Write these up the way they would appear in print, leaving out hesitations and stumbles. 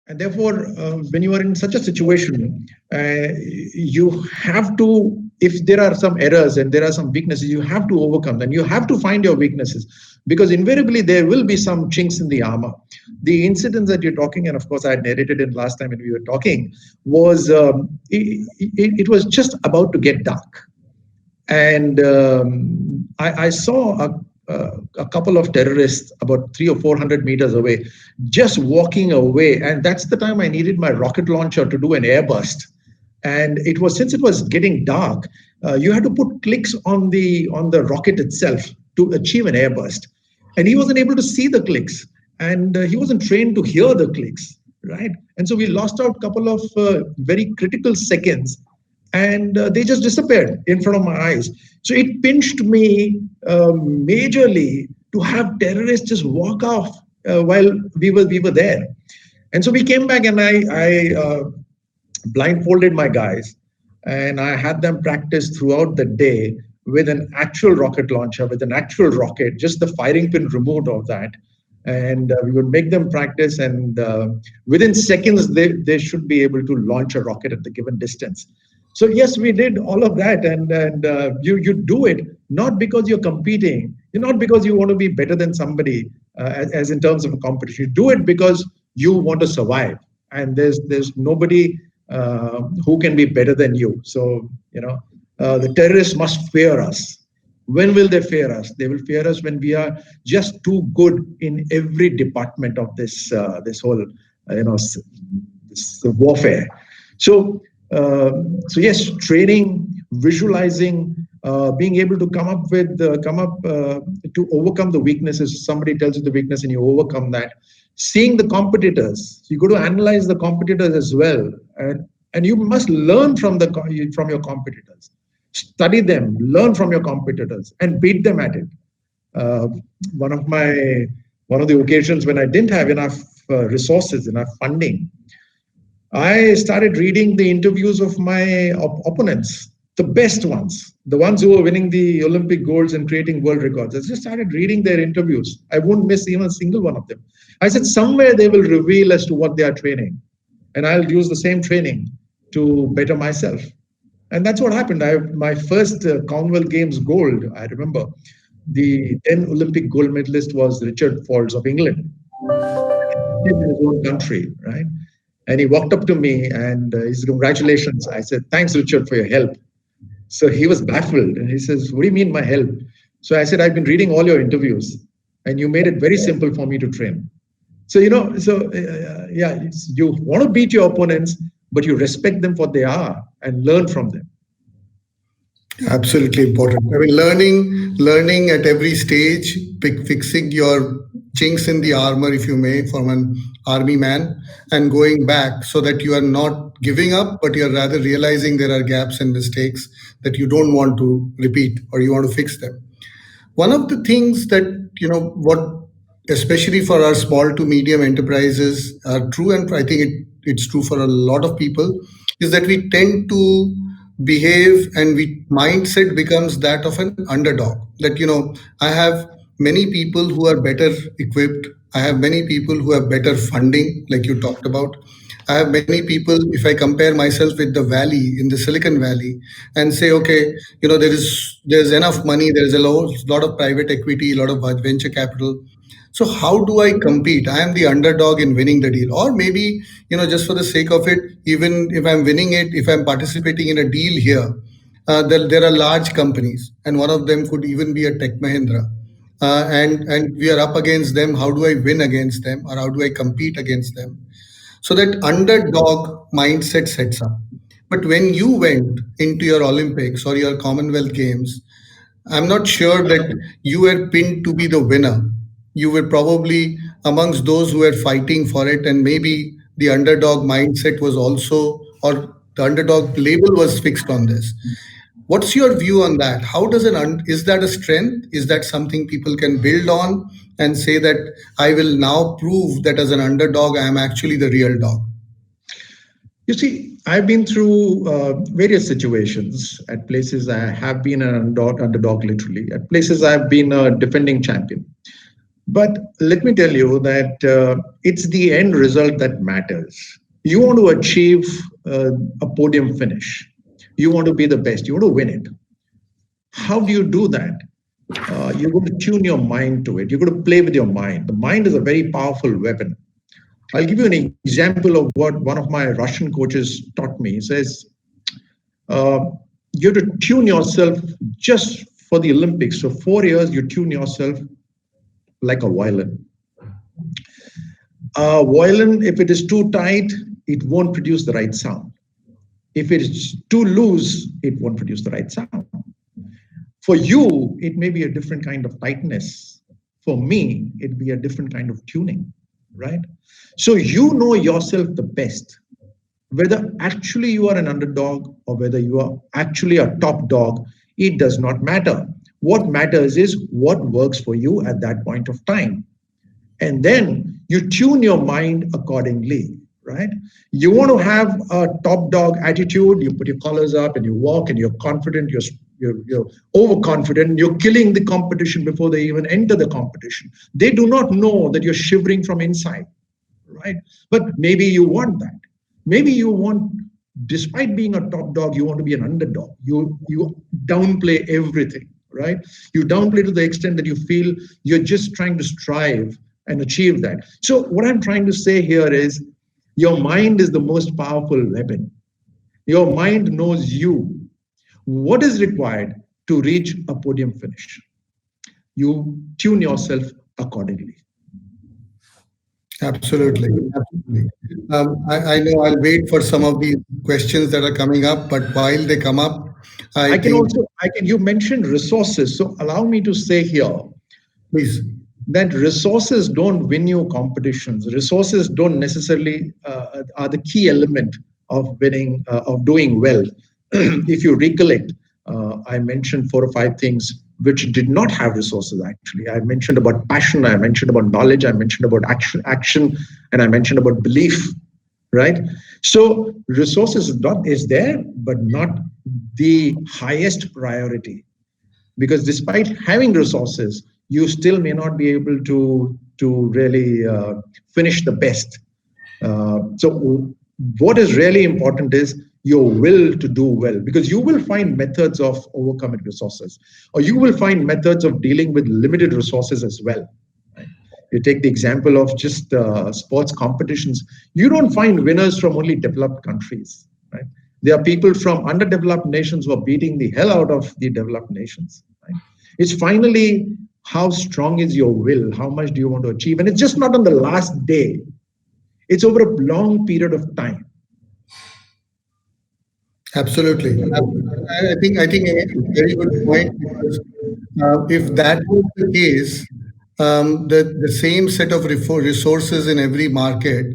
And therefore, when you are in such a situation, you have to, if there are some errors and there are some weaknesses, you have to overcome them. You have to find your weaknesses, because invariably there will be some chinks in the armor. The incidents that you're talking, and of course I had narrated it last time when we were talking, was it was just about to get dark. And I saw a couple of terrorists about 300 or 400 meters away, just walking away. And that's the time I needed my rocket launcher to do an airburst. And it was, since it was getting dark, you had to put clicks on the rocket itself to achieve an airburst. And he wasn't able to see the clicks, and he wasn't trained to hear the clicks, right? And so we lost out a couple of very critical seconds, and they just disappeared in front of my eyes. So it pinched me majorly to have terrorists just walk off while we were there. And so we came back, and I blindfolded my guys, and I had them practice throughout the day with an actual rocket launcher, with an actual rocket, just the firing pin removed of that. And we would make them practice, and within seconds, they should be able to launch a rocket at the given distance. So yes, we did all of that, and you do it not because you're competing, not because you want to be better than somebody, as in terms of a competition. You do it because you want to survive, and there's nobody who can be better than you. So the terrorists must fear us. When will they fear us? They will fear us when we are just too good in every department of this whole this warfare. So yes, training, visualizing, being able to come up to overcome the weaknesses. Somebody tells you the weakness and you overcome that. Seeing the competitors, you got to analyze the competitors as well, and you must learn from your competitors. Study them, learn from your competitors, and beat them at it. One of the occasions when I didn't have enough resources, enough funding, I started reading the interviews of my opponents, the best ones, the ones who were winning the Olympic golds and creating world records. I just started reading their interviews. I wouldn't miss even a single one of them. I said, somewhere they will reveal as to what they are training, and I'll use the same training to better myself. And that's what happened. My first Commonwealth Games gold, I remember, the then Olympic gold medalist was Richard Falls of England, in his own country, right? And he walked up to me and he said, congratulations. I said, thanks, Richard, for your help. So he was baffled, and he says, what do you mean my help? So I said, I've been reading all your interviews, and you made it very simple for me to train. So, you want to beat your opponents, but you respect them for what they are and learn from them. Absolutely important. I mean, learning at every stage, fixing your chinks in the armor, if you may, from an army man, and going back so that you are not giving up, but you're rather realizing there are gaps and mistakes that you don't want to repeat, or you want to fix them. One of the things that, especially for our small to medium enterprises are true, and I think it's true for a lot of people, is that we tend to behave, and mindset becomes that of an underdog. That, I have many people who are better equipped. I have many people who have better funding, like you talked about. I have many people, if I compare myself with the valley, in the Silicon Valley, and say, okay, there's enough money, there's a lot of private equity, a lot of venture capital. So how do I compete? I am the underdog in winning the deal. Or maybe, just for the sake of it, even if I'm winning it, if I'm participating in a deal here, there are large companies, and one of them could even be a Tech Mahindra. And we are up against them. How do I win against them, or how do I compete against them? So that underdog mindset sets up. But when you went into your Olympics or your Commonwealth Games, I'm not sure that you were pinned to be the winner. You were probably amongst those who were fighting for it, and maybe the underdog mindset was also, or the underdog label was fixed on this. What's your view on that? How does is that a strength? Is that something people can build on and say that I will now prove that as an underdog, I am actually the real dog? You see, I've been through various situations. At places I have been an underdog literally. At places I've been a defending champion. But let me tell you that it's the end result that matters. You want to achieve a podium finish. You want to be the best. You want to win it. How do you do that? You're going to tune your mind to it. You're going to play with your mind. The mind is a very powerful weapon. I'll give you an example of what one of my Russian coaches taught me. He says, uh, you have to tune yourself just for the Olympics. So 4 years, you tune yourself like a violin. Violin, if it is too tight, it won't produce the right sound. If it is too loose, it won't produce the right sound. For you, it may be a different kind of tightness. For me, it'd be a different kind of tuning, right? So you know yourself the best. Whether actually you are an underdog or whether you are actually a top dog, it does not matter. What matters is what works for you at that point of time. And then you tune your mind accordingly, right? You want to have a top dog attitude, you put your collars up and you walk and you're confident, you're overconfident, you're killing the competition before they even enter the competition. They do not know that you're shivering from inside, right? But maybe you want that. Maybe you want, despite being a top dog, you want to be an underdog. You downplay everything, right? You downplay to the extent that you feel you're just trying to strive and achieve that. So what I'm trying to say here is your mind is the most powerful weapon. Your mind knows you. What is required to reach a podium finish? You tune yourself accordingly. Absolutely. Absolutely. I know I'll wait for some of these questions that are coming up, but while they come up, I think, You mentioned resources. So allow me to say here please. that resources don't win you competitions. Resources don't necessarily are the key element of winning, of doing well. If you recollect, I mentioned 4 or 5 things which did not have resources. Actually, I mentioned about passion, I mentioned about knowledge, I mentioned about action, and I mentioned about belief. Right. So resources is there, but not the highest priority, because despite having resources, you still may not be able to really finish the best. So what is really important is your will to do well, because you will find methods of overcoming resources, or you will find methods of dealing with limited resources as well. Right? You take the example of just sports competitions. You don't find winners from only developed countries. Right? There are people from underdeveloped nations who are beating the hell out of the developed nations. Right? It's finally how strong is your will? How much do you want to achieve? And it's just not on the last day. It's over a long period of time. Absolutely. I think a very good point, because if that was the case, the same set of resources in every market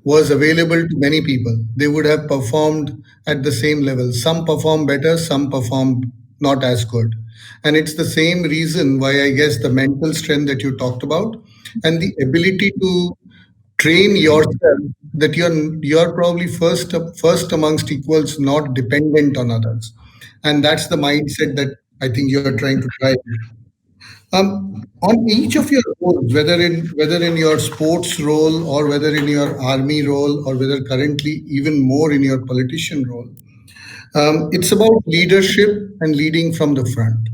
was available to many people. They would have performed at the same level. Some perform better, some perform not as good. And it's the same reason why I guess the mental strength that you talked about and the ability to train yourself that you're probably first amongst equals, not dependent on others, and that's the mindset that I think you're trying to drive. On each of your roles, whether in your sports role or whether in your army role or whether currently even more in your politician role, it's about leadership and leading from the front,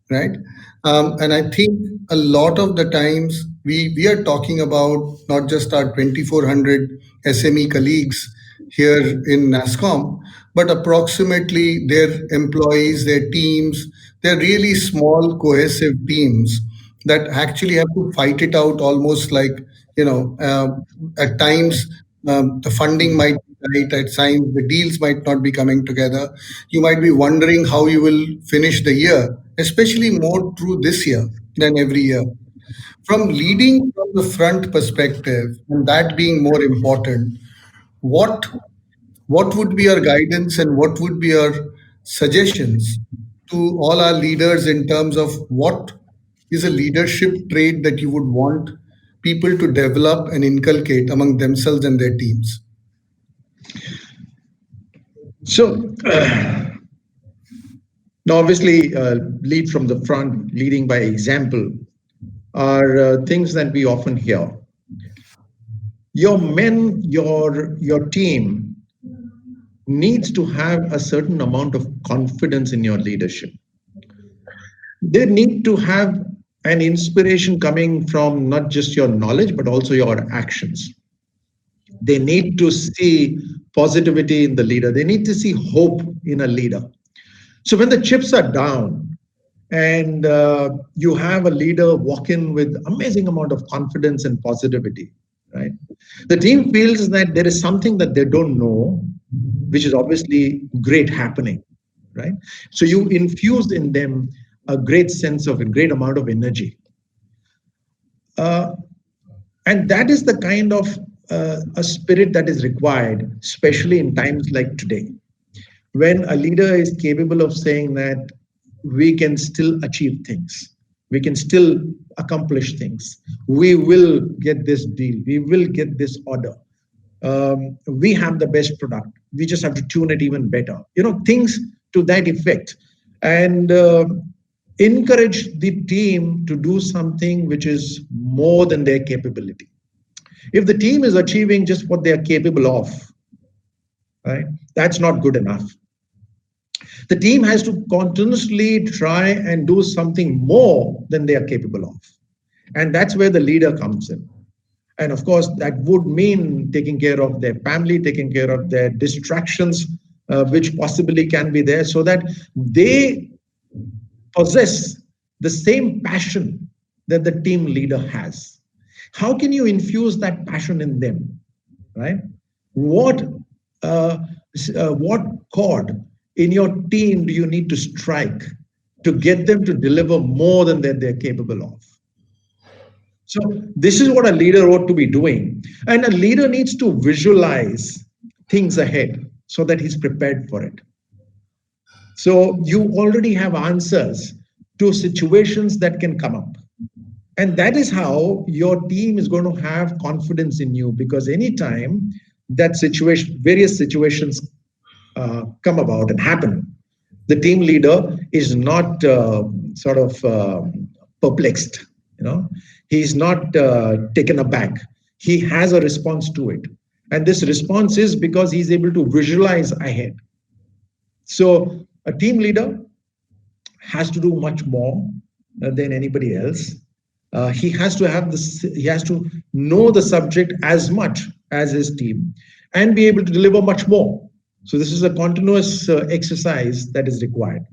right? And I think a lot of the times we are talking about not just our 2,400 SME colleagues here in NASCOM, but approximately their employees, their teams. They're really small, cohesive teams that actually have to fight it out almost like, at times the funding might be tight, at times the deals might not be coming together. You might be wondering how you will finish the year, especially more true this year than every year. From leading from the front perspective, and that being more important, what what would be your guidance and what would be your suggestions to all our leaders in terms of what is a leadership trait that you would want people to develop and inculcate among themselves and their teams? So now, obviously, lead from the front, leading by example. are things that we often hear. Your men, your team needs to have a certain amount of confidence in your leadership. They need to have an inspiration coming from not just your knowledge, but also your actions. They need to see positivity in the leader. They need to see hope in a leader. So when the chips are down and you have a leader walk in with amazing amount of confidence and positivity, right? The team feels that there is something that they don't know, which is obviously great happening, right? So you infuse in them a great sense of a great amount of energy. Uh, and that is the kind of a spirit that is required, especially in times like today, when a leader is capable of saying that we can still achieve things, we can still accomplish things, we will get this deal, we will get this order, we have the best product, we just have to tune it even better, things to that effect. And encourage the team to do something which is more than their capability. If the team is achieving just what they are capable of, right, that's not good enough. The team has to continuously try and do something more than they are capable of. And that's where the leader comes in. And of course, that would mean taking care of their family, taking care of their distractions, which possibly can be there, so that they possess the same passion that the team leader has. How can you infuse that passion in them, right? What what chord in your team do you need to strike to get them to deliver more than that they're capable of? So this is what a leader ought to be doing. And a leader needs to visualize things ahead so that he's prepared for it. So you already have answers to situations that can come up. And that is how your team is going to have confidence in you, because anytime that various situations come about and happen, the team leader is not perplexed. He's not taken aback. He has a response to it, and this response is because he's able to visualize ahead. So a team leader has to do much more than anybody else. He has to have this. He has to know the subject as much as his team, and be able to deliver much more. So this is a continuous exercise that is required.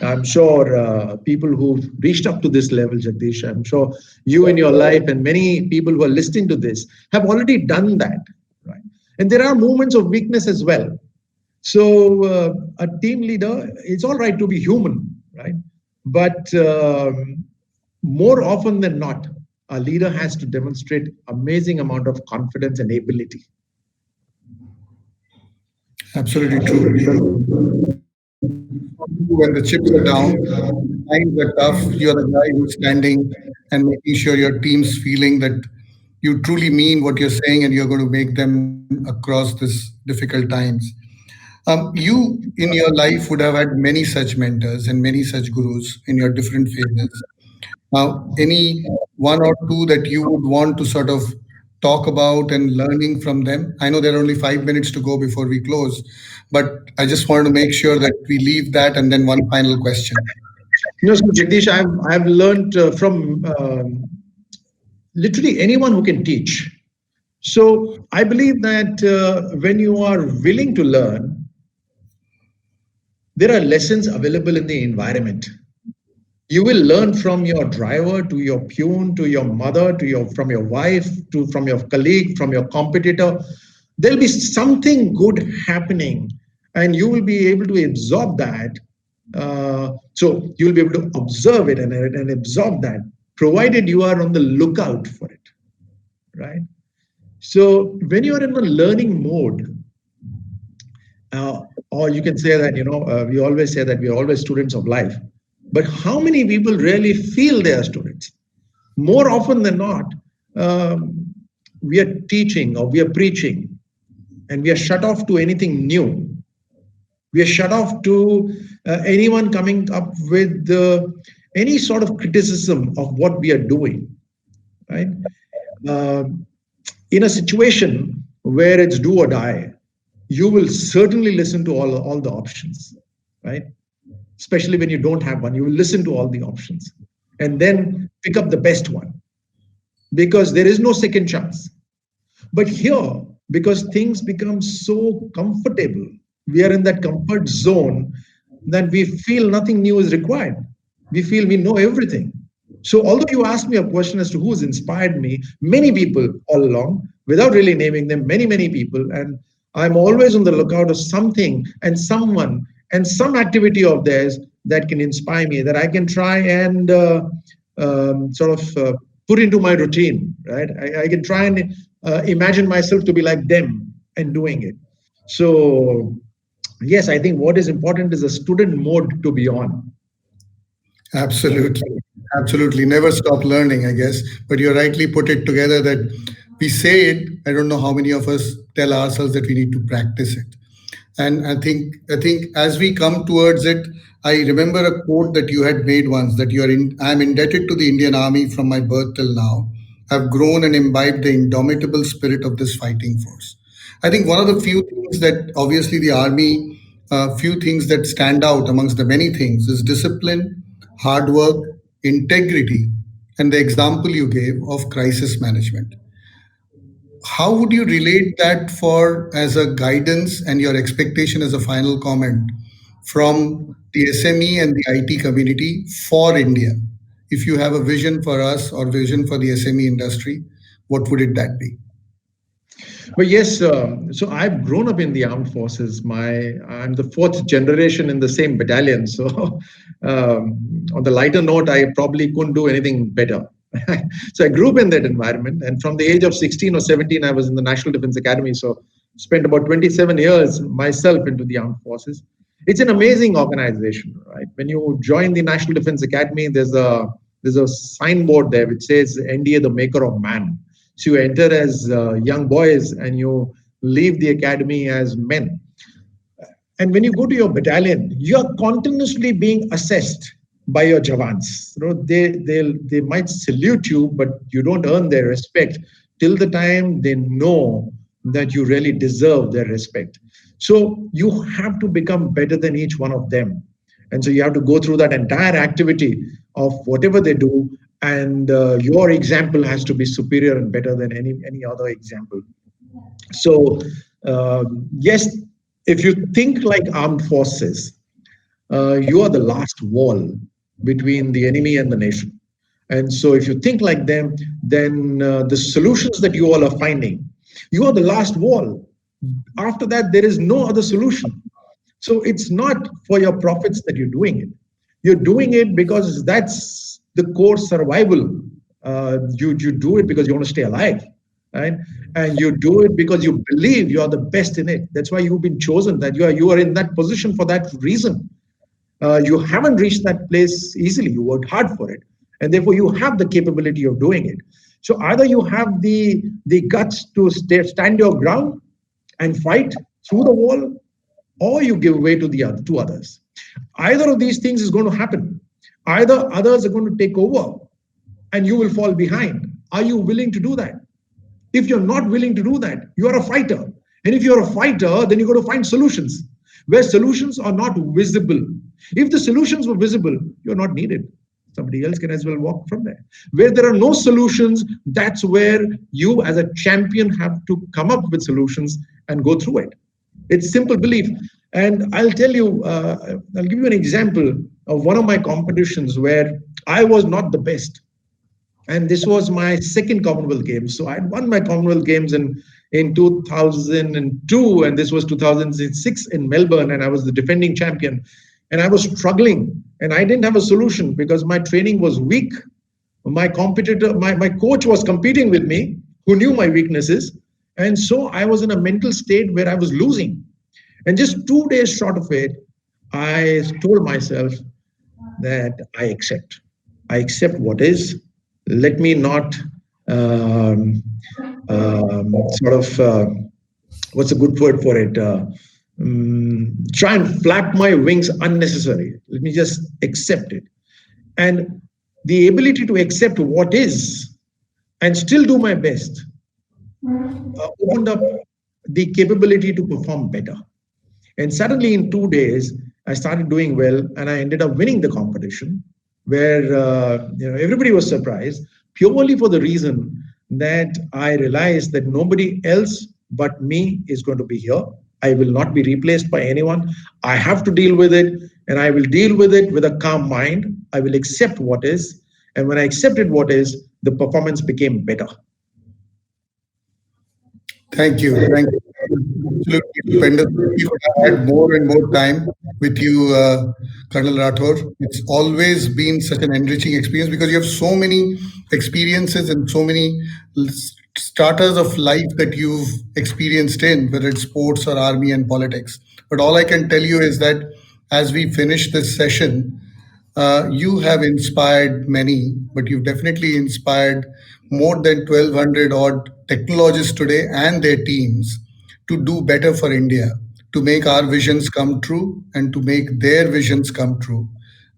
I'm sure people who've reached up to this level, Jagdish, I'm sure you in your life and many people who are listening to this have already done that, right? And there are moments of weakness as well. So a team leader, it's all right to be human, right? But more often than not, a leader has to demonstrate amazing amount of confidence and ability. Absolutely true. When the chips are down, times are tough, you're the guy who's standing and making sure your team's feeling that you truly mean what you're saying and you're going to make them across this difficult times. You in your life would have had many such mentors and many such gurus in your different phases. Any one or two that you would want to sort of talk about and learning from them? I know there are only 5 minutes to go before we close, but I just want to make sure that we leave that and then one final question. So Jagdish, I've learned from literally anyone who can teach. So I believe that when you are willing to learn, there are lessons available in the environment. You will learn from your driver to your peon to your mother to from your wife to from your colleague, from your competitor. There'll be something good happening, and you will be able to absorb that. So you'll be able to observe it and absorb that, provided you are on the lookout for it, right? So when you are in a learning mode, or you can say that, we always say that we are always students of life. But how many people really feel they are students? More often than not, we are teaching or we are preaching, and we are shut off to anything new. We are shut off to anyone coming up with any sort of criticism of what we are doing, right? Uh, in a situation where it's do or die, you will certainly listen to all the options, right? Especially when you don't have one, you will listen to all the options and then pick up the best one because there is no second chance. But here, because things become so comfortable, we are in that comfort zone that we feel nothing new is required. We feel we know everything. So, although you asked me a question as to who's inspired me, many people all along, without really naming them, many people, and I'm always on the lookout of something and someone and some activity of theirs that can inspire me, that I can try and sort of put into my routine, right? I can try and imagine myself to be like them and doing it. So, yes, I think what is important is a student mode to be on. Absolutely. Absolutely. Never stop learning, I guess. But you rightly put it together that we say it. I don't know how many of us tell ourselves that we need to practice it. And I think as we come towards it, I remember a quote that you had made once that I'm indebted to the Indian Army from my birth till now. I've grown and imbibed the indomitable spirit of this fighting force. I think one of the few things that obviously the army, few things that stand out amongst the many things is discipline, hard work, integrity, and the example you gave of crisis management. How would you relate that for as a guidance and your expectation as a final comment from the SME and the IT community for India? If you have a vision for us or vision for the SME industry, what would it that be? But yes, so I've grown up in the armed forces. I'm the fourth generation in the same battalion. So, on the lighter note, I probably couldn't do anything better. So I grew up in that environment, and from the age of 16 or 17, I was in the National Defense Academy. So spent about 27 years myself into the armed forces. It's an amazing organization, right? When you join the National Defense Academy, there's a signboard there which says NDA, the maker of man. So you enter as young boys and you leave the academy as men. And when you go to your battalion, you are continuously being assessed by your Javans. You know, they might salute you, but you don't earn their respect till the time they know that you really deserve their respect. So you have to become better than each one of them. And so you have to go through that entire activity of whatever they do, and your example has to be superior and better than any other example. So yes, if you think like armed forces, you are the last wall between the enemy and the nation. And so if you think like them, then the solutions that you all are finding, you are the last wall. After that, there is no other solution. So it's not for your profits that you're doing it. You're doing it because that's the core survival. You do it because you want to stay alive, right? And you do it because you believe you are the best in it. That's why you've been chosen. That you are in that position for that reason. You haven't reached that place easily. You worked hard for it, and therefore you have the capability of doing it. So either you have the guts to stand your ground and fight through the wall, or you give way to the other to others. Either of these things is going to happen. Either others are going to take over and you will fall behind. Are you willing to do that? If you're not willing to do that, you are a fighter. And if you're a fighter, then you've got to find solutions where solutions are not visible. If the solutions were visible, you're not needed. Somebody else can as well walk from there. Where there are no solutions, that's where you as a champion have to come up with solutions and go through it. It's simple belief. And I'll tell you, I'll give you an example of one of my competitions where I was not the best. And this was my second Commonwealth Games. So I'd won my Commonwealth Games in 2002, and this was 2006 in Melbourne, and I was the defending champion. And I was struggling, and I didn't have a solution because my training was weak. My competitor, my coach was competing with me, who knew my weaknesses. And so I was in a mental state where I was losing. And just 2 days short of it, I told myself that I accept. I accept what is. Let me not sort of, what's a good word for it? Try and flap my wings unnecessary. Let me just accept it. And the ability to accept what is and still do my best opened up the capability to perform better. And suddenly, in 2 days, I started doing well, and I ended up winning the competition, where everybody was surprised purely for the reason that I realized that nobody else but me is going to be here. I will not be replaced by anyone. I have to deal with it, and I will deal with it with a calm mind. I will accept what is, and when I accepted what is, the performance became better. Thank you. Thank you. Absolutely stupendous. We could have had more and more time with you, Colonel Rathore. It's always been such an enriching experience because you have so many experiences and so many starters of life that you've experienced in, whether it's sports or army and politics. But all I can tell you is that as we finish this session, you have inspired many, but you've definitely inspired more than 1,200 odd technologists today and their teams to do better for India, to make our visions come true and to make their visions come true.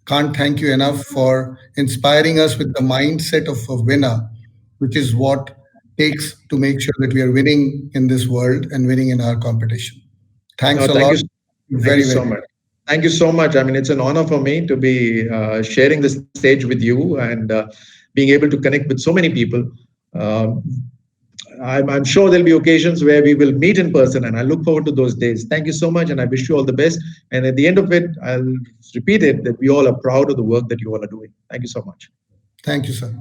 Can't thank you enough for inspiring us with the mindset of a winner, which is what takes to make sure that we are winning in this world and winning in our competition. Thanks No, a thank lot. you. Thank you Very, very. so much. Thank you so much. I mean, it's an honor for me to be sharing the stage with you and being able to connect with so many people. Um, I'm sure there'll be occasions where we will meet in person, and I look forward to those days. Thank you so much, and I wish you all the best. And at the end of it, I'll repeat it that we all are proud of the work that you all are doing. Thank you so much. Thank you, sir.